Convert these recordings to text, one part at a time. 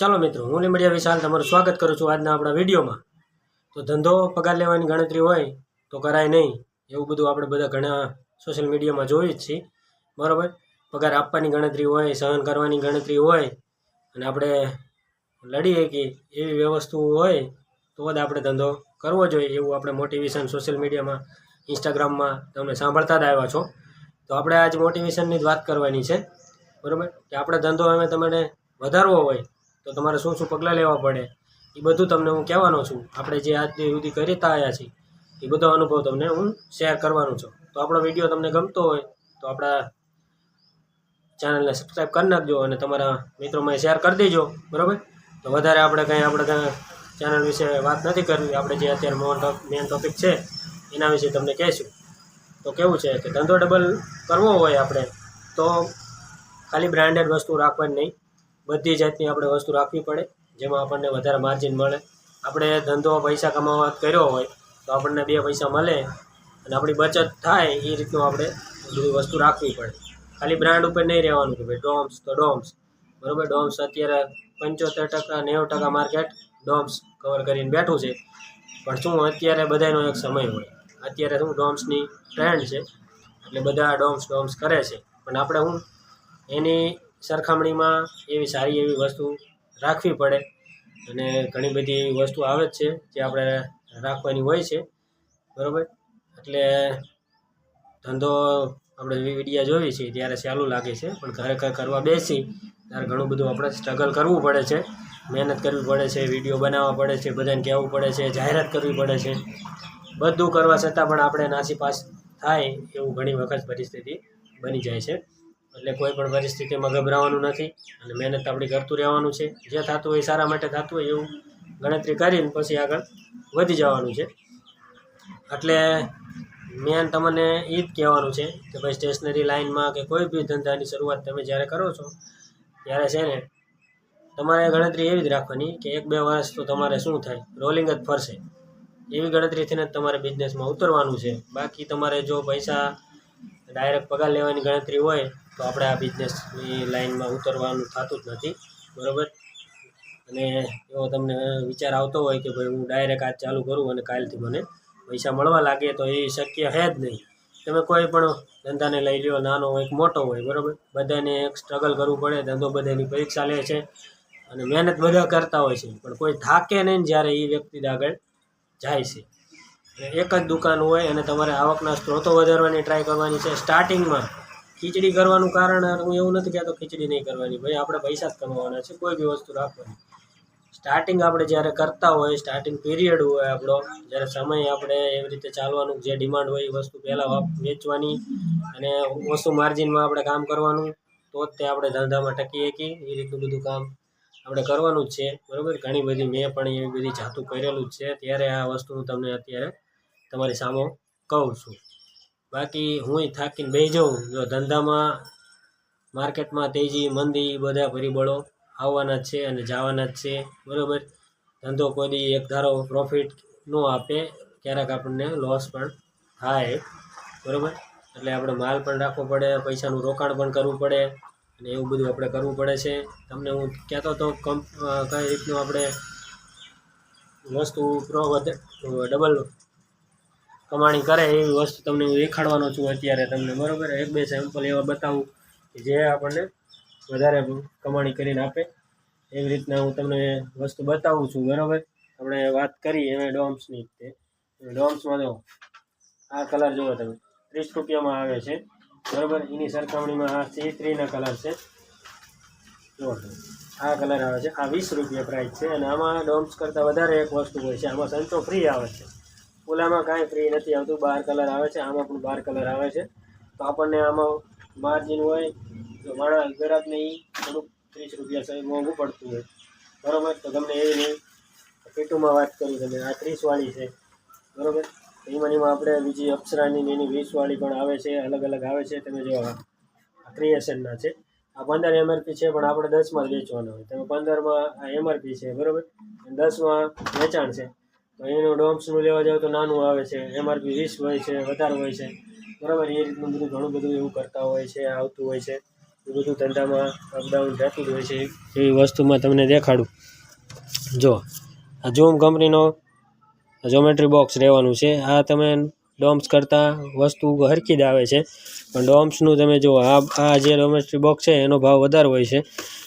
ચાલો મિત્રો, હું લીંબડિયા વિશાલ તમારું સ્વાગત કરું છું આજના આપણા વિડીયોમાં। તો ધંધો પગાર લેવાની ગણતરી હોય તો કરાય નહીં, એવું બધું આપણે બધા ઘણા સોશિયલ મીડિયામાં જોઈએ જ છીએ, બરાબર। પગાર આપવાની ગણતરી હોય, સહન કરવાની ગણતરી હોય અને આપણે લડી શકીએ એવી વસ્તુ હોય તો જ આપણે ધંધો કરવો જોઈએ, એવું આપણે મોટિવેશન સોશિયલ મીડિયામાં, ઇન્સ્ટાગ્રામમાં તમે સાંભળતા જ આવ્યા છો। તો આપણે આજ મોટિવેશનની જ વાત કરવાની છે, બરાબર। કે આપણે ધંધો હવે તમને વધારવો હોય તો તમારે શું શું પગલાં લેવા પડે એ બધું તમને હું કહેવાનો છું। આપણે જે આજ સુધી કરતા આવ્યા છીએ એ બધો અનુભવ તમને હું શેર કરવાનો છું। તો આપણો વિડીયો તમને ગમતો હોય તો આપણા ચેનલને સબસ્ક્રાઈબ કરી નાખજો અને તમારા મિત્રોમાં શેર કરી દેજો, બરાબર। તો વધારે આપણે ચેનલ વિશે વાત નથી કરવી, આપણે જે અત્યારે મેન ટોપિક છે એના વિશે તમને કહેશું। તો કેવું છે કે ધંધો ડબલ કરવો હોય આપણે તો ખાલી બ્રાન્ડેડ વસ્તુ રાખવાની નહીં, બધી જાતની આપણે વસ્તુ રાખવી પડે જેમાં આપણને વધારે માર્જિન મળે। આપણે ધંધો પૈસા કમાવા કર્યો હોય તો આપણને 2 પૈસા મળે અને આપણી બચત થાય એ રીતનું આપણે બધી વસ્તુ રાખવી પડે। ખાલી બ્રાન્ડ ઉપર નહીં રહેવાનું કે ભાઈ ડોમ્સ તો ડોમ્સ, બરાબર। ડોમ્સ અત્યારે 75% 90% માર્કેટ ડોમ્સ કવર કરીને બેઠું છે, પણ શું અત્યારે બધાનો એક સમય હોય, અત્યારે શું ડોમ્સની ટ્રેન્ડ છે એટલે બધા ડોમ્સ કરે છે, પણ આપણે હું એની સરખામણીમાં એવી સારી એવી વસ્તુ રાખવી પડે અને ઘણી બધી એવી વસ્તુ આવે જ છે જે આપણે રાખવાની હોય છે, બરાબર। એટલે ધંધો આપણે વિડીયા જોઈએ છીએ ત્યારે સહેલું લાગે છે, પણ ખરેખર કરવા બેસી ત્યારે ઘણું બધું આપણે સ્ટ્રગલ કરવું પડે છે, મહેનત કરવી પડે છે, વિડીયો બનાવવા પડે છે, બધાને કહેવું પડે છે, જાહેરાત કરવી પડે છે, બધું કરવા છતાં પણ આપણે નાસીપાસ થાય એવું ઘણી વખત પરિસ્થિતિ બની જાય છે। એટલે કોઈ પણ પરિસ્થિતિમાં ગભરાવાનું નથી અને મહેનત આપણી કરતું રહેવાનું છે, જે થતું હોય સારા માટે થતું હોય એવું ગણતરી કરીને પછી આગળ વધી જવાનું છે। એટલે મેન તમને એ જ કહેવાનું છે કે ભાઈ સ્ટેશનરી લાઇનમાં કે કોઈ બી ધંધાની શરૂઆત તમે જ્યારે કરો છો ત્યારે છે ને તમારે ગણતરી એવી જ રાખવાની કે 1-2 વર્ષ તો તમારે શું થાય, રોલિંગ જ ફરશે એવી ગણતરીથી જ તમારે બિઝનેસમાં ઉતરવાનું છે। બાકી તમારે જો પૈસા ડાયરેક્ટ પગાર લેવાની ગણતરી હોય તો આપણે આ બિઝનેસની લાઇનમાં ઉતરવાનું થતું જ નથી, બરાબર। અને એવો તમને વિચાર આવતો હોય કે ભાઈ હું ડાયરેક્ટ આજ ચાલુ કરું અને કાલથી મને પૈસા મળવા લાગે તો એ શક્ય છે જ નહીં। તમે કોઈ પણ ધંધાને લઈ લો, નાનો હોય કે મોટો હોય, બરાબર, બધાને એક સ્ટ્રગલ કરવું પડે, ધંધો બધાની પરીક્ષા લે છે અને મહેનત બધા કરતા હોય છે, પણ કોઈ થાકે નહીં જ્યારે એ વ્યક્તિ આગળ જાય છે। એક જ દુકાન હોય અને તમારે આવકના સ્ત્રોતો વધારવાની ટ્રાય કરવાની છે સ્ટાર્ટિંગમાં। ખીચડી કરવાનું કારણ હું એવું નથી કહેતો ખીચડી નહીં કરવાની, ભાઈ આપણે પૈસા જ કમાવાના છે, કોઈ બી વસ્તુ રાખવાની। સ્ટાર્ટિંગ આપણે જ્યારે કરતા હોય, સ્ટાર્ટિંગ પીરિયડ હોય આપણો, જ્યારે સમય આપણે એવી રીતે ચાલવાનું, જે ડિમાન્ડ હોય એ વસ્તુ પહેલાં વેચવાની અને ઓછું માર્જિનમાં આપણે કામ કરવાનું, તો જ તે આપણે ધંધામાં ટકી શકીએ, એ રીતનું બધું કામ આપણે કરવાનું જ છે, બરાબર। ઘણી બધી મેં પણ એવી બધી જાતું કરેલું જ છે, ત્યારે આ વસ્તુ હું તમને અત્યારે તમારી સામે કહું છું। બાકી હું થાકીને બેસી જાઉં, જો ધંધામાં માર્કેટમાં તેજી મંદી બધા પરિબળો આવવાના જ છે અને જવાના જ છે, બરાબર। ધંધો કોઈ દી એક ધારો પ્રોફિટ ન આપે, ક્યારેક આપણને લોસ પણ થાય, બરાબર। એટલે આપણે માલ પણ રાખવો પડે, પૈસાનું રોકાણ પણ કરવું પડે અને એવું બધું આપણે કરવું પડે છે। તમને હું કહેતો હતો કઈ રીતનું આપણે વસ્તુ ડબલ કમાણી કરે એવી વસ્તુ તમને હું દેખાડવાનો છું અત્યારે તમને, બરાબર। 1-2 સેમ્પલ એવા બતાવું કે જે આપણને વધારે કમાણી કરીને આપે એવી રીતના હું તમને વસ્તુ બતાવું છું, બરાબર। આપણે વાત કરી એમાં ડોમ્સની, ડોમ્સમાં જો આ કલર જુઓ તમે 30 રૂપિયામાં આવે છે, બરાબર। એની સરખામણીમાં આ C3ના કલર છે, જુઓ આ કલર આવે છે, આ 20 રૂપિયા પ્રાઇસ છે અને આમાં ડોમ્સ કરતાં વધારે એક વસ્તુ હોય છે, આમાં સંચો ફ્રી આવે છે, ઓલામાં કાંઈ ફ્રી નથી આવતું, 12 કલર આવે છે, આમાં પણ 12 કલર આવે છે। તો આપણને આમાં માર્જિન હોય તો માણસ ગ્રાહકને એ થોડુંક 30 રૂપિયા મોંઘું પડતું હોય, બરાબર। તો તમને એવી નહીં પેટુમાં વાત કરું તમે, આ 30વાળી છે, બરાબર। એમાં આપણે બીજી અપ્સરાની એની 20વાળી પણ આવે છે, અલગ અલગ આવે છે, તમે જો આ ક્રિએશનના છે, આ 15 MRP છે, પણ આપણે 10માં જ વેચવાના હોય, તમે 15માં આ MRP છે, બરાબર, 10માં વેચાણ છે, તો એનું ડોમ્સનું લેવા જાવ તો નાનું આવે છે, MRP 20 હોય છે, વધારે હોય છે, બરાબર। એ રીતનું બધું ઘણું બધું એવું કરતા હોય છે, આવતું હોય છે, એ બધું ધંધામાં અપડાઉન રહેતું જ હોય છે. એવી વસ્તુમાં તમને દેખાડું. જો આ ઝૂમ કંપનીનો જ્યોમેટ્રી બોક્સ રહેવાનું છે. આ તમે ડોમ્સ કરતાં વસ્તુ હરખી જ આવે છે, પણ ડોમ્સનું તમે જુઓ, આ જે જ્યોમેટ્રી બોક્સ છે એનો ભાવ વધારે હોય છે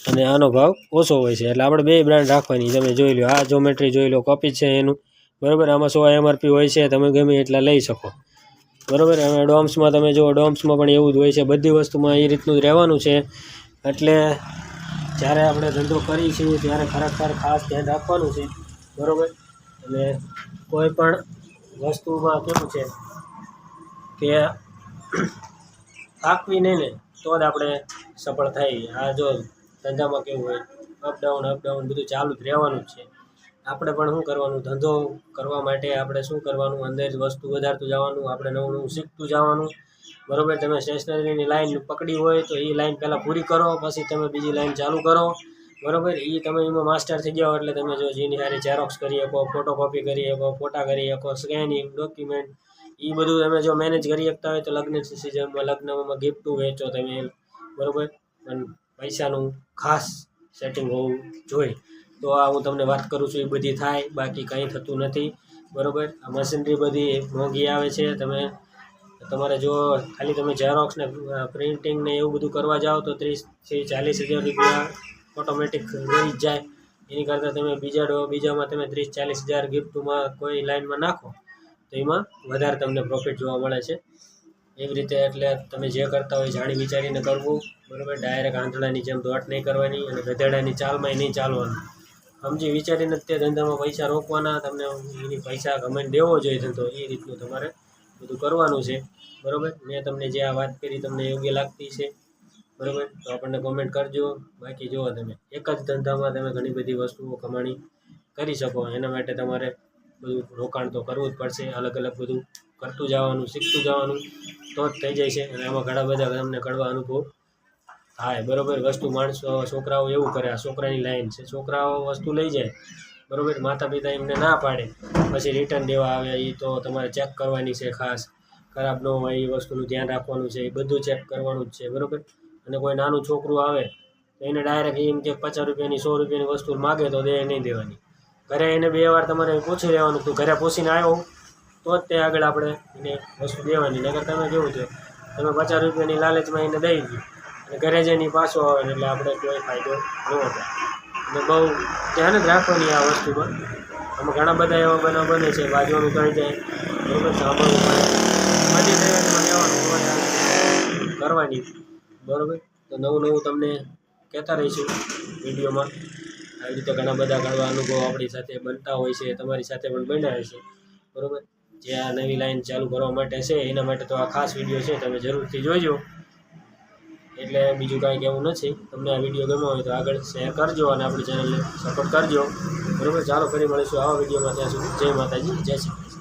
અને આનો ભાવ ઓછો હોય છે. એટલે આપણે બે બ્રાન્ડ રાખવાની. તમે જોઈ લો, આ જ્યોમેટ્રી જોઈ લો, કોપી છે એનું, બરાબર. આમાં 100 MRP હોય છે, તમે ગમે એટલા લઈ શકો, બરાબર. અને ડોમ્સમાં તમે જુઓ, ડોમ્સમાં પણ એવું જ હોય છે. બધી વસ્તુમાં એ રીતનું જ રહેવાનું છે. એટલે જ્યારે આપણે ધંધો કરીએ છીએ ત્યારે ખરેખર ખાસ ધ્યાન રાખવાનું છે, બરાબર. અને કોઈ પણ વસ્તુમાં કેવું છે કે થાકવી નહીં ને તો જ આપણે સફળ થાય. આ જો ધંધામાં કેવું હોય, અપડાઉન બધું ચાલુ જ રહેવાનું જ છે. આપણે પણ શું કરવાનું, ધંધો કરવા માટે આપણે શું કરવાનું, અંદર વસ્તુ વધારતું જવાનું, આપણે નવું શીખતું જવાનું, બરાબર. તમે સ્ટેશનરીની લાઈન પકડી હોય તો એ લાઈન પહેલાં પૂરી કરો, પછી તમે બીજી લાઈન ચાલુ કરો, બરાબર. એ તમે એમાં માસ્ટર થઈ જાઓ એટલે તમે જો જેની સારી ઝેરોક્સ કરી શકો, ફોટોકોપી કરી શકો, ફોટા કરી શકો, સ્કેનિંગ, ડોક્યુમેન્ટ, એ બધું તમે જો મેનેજ કરી શકતા હોય તો લગ્ન સિઝનમાં, લગ્નમાં ગિફ્ટું વેચો તમે, બરાબર. પણ પૈસાનું ખાસ સેટિંગ હોવું જોઈએ. તો આ હું તમને વાત કરું છું એ બધી થાય, બાકી કંઈ થતું નથી, બરાબર. આ મશીનરી બધી મોંઘી આવે છે. તમારે જો ખાલી તમે ઝેરોક્સ ને પ્રિન્ટિંગ ને એવું બધું કરવા જાઓ તો 30,000 થી 40,000 રૂપિયા ઓટોમેટિક રહી જ જાય. એની કરતાં તમે બીજામાં તમે 30,000 40,000 ગિફ્ટમાં કોઈ લાઈનમાં નાખો તો એમાં વધારે તમને પ્રોફિટ જોવા મળે છે. એવી રીતે એટલે તમે જે કરતા હોય જાણી વિચારીને કરવું, બરાબર. ડાયરેક્ટ આંધળાની જેમ દોટ નહીં કરવાની અને ગધેડાની ચાલમાં નહીં ચાલવાનું. સમજી વિચારીને તે ધંધામાં પૈસા રોકવાના, તમને એની પૈસા ગમાઈને દેવો જોઈએ ધંધો, એ રીતનું તમારે બધું કરવાનું છે, બરાબર. મેં તમને જે આ વાત કરી તમને યોગ્ય લાગતી છે, બરાબર, તો આપણને કોમેન્ટ કરજો. બાકી જુઓ, તમે એક જ ધંધામાં તમે ઘણી બધી વસ્તુઓ કમાણી કરી શકો. એના માટે તમારે બધું રોકાણ તો કરવું જ પડશે. અલગ અલગ બધું કરતું જવાનું, શીખતું જવાનું, તો જ થઈ જાય છે. અને આમાં ઘણા બધા તમને કડવા અનુભવ થાય, બરાબર. વસ્તુ માણસો, છોકરાઓ એવું કરે, આ છોકરાની લાઈન છે, છોકરાઓ વસ્તુ લઈ જાય, બરાબર. માતા પિતા એમને ના પાડે, પછી રિટર્ન દેવા આવે, એ તો તમારે ચેક કરવાની છે ખાસ. ખરાબ ન હોય એ વસ્તુનું ધ્યાન રાખવાનું છે, એ બધું ચેક કરવાનું જ છે, બરાબર. અને કોઈ નાનું છોકરું આવે તો એને ડાયરેક્ટ એમ કે 50 રૂપિયાની 100 રૂપિયાની વસ્તુ માગે તો નહીં દેવાની. ઘરે એને 2 વાર તમારે પૂછી લેવાનું, તું ઘરે પૂછીને આવ્યો તો જ તે આગળ આપણે એને વસ્તુ દેવાની. નગર તમે કેવું છે, તમે 50 રૂપિયાની લાલચમાં એને દઈ દો અને ઘરે જઈને પાછો આવે ને એટલે આપણે કોઈ ફાયદો ન થાય. અને બહુ ધ્યાન જ રાખવાની આ વસ્તુમાં. આમાં ઘણા બધા એવા બનાવ બને છે, બાજવાનું કરી જાય, બરાબર, સાંભળવું પડે, બધી તૈયારીમાં લેવાનું કરવાની, બરાબર. તો નવું તમને કહેતા રહીશું વિડીયોમાં. આવી રીતે ઘણા બધા કડવા અનુભવો આપણી સાથે બનતા હોય છે, તમારી સાથે પણ બન્યા હશે, બરાબર. જે આ નવી લાઈન ચાલુ કરવા માટે છે એના માટે તો આ ખાસ વિડીયો છે, તમે જરૂરથી જોઈજો. એટલે બીજું કાંઈ કહેવું નથી. તમને આ વિડીયો ગમ્યો હોય તો આગળ શેર કરજો અને આપણી ચેનલને સપોર્ટ કરજો, બરાબર. ચાલો ફરી મળીશું આવા વિડીયોમાં. ત્યાં સુધી જય માતાજી, જય શ્રી કૃષ્ણ.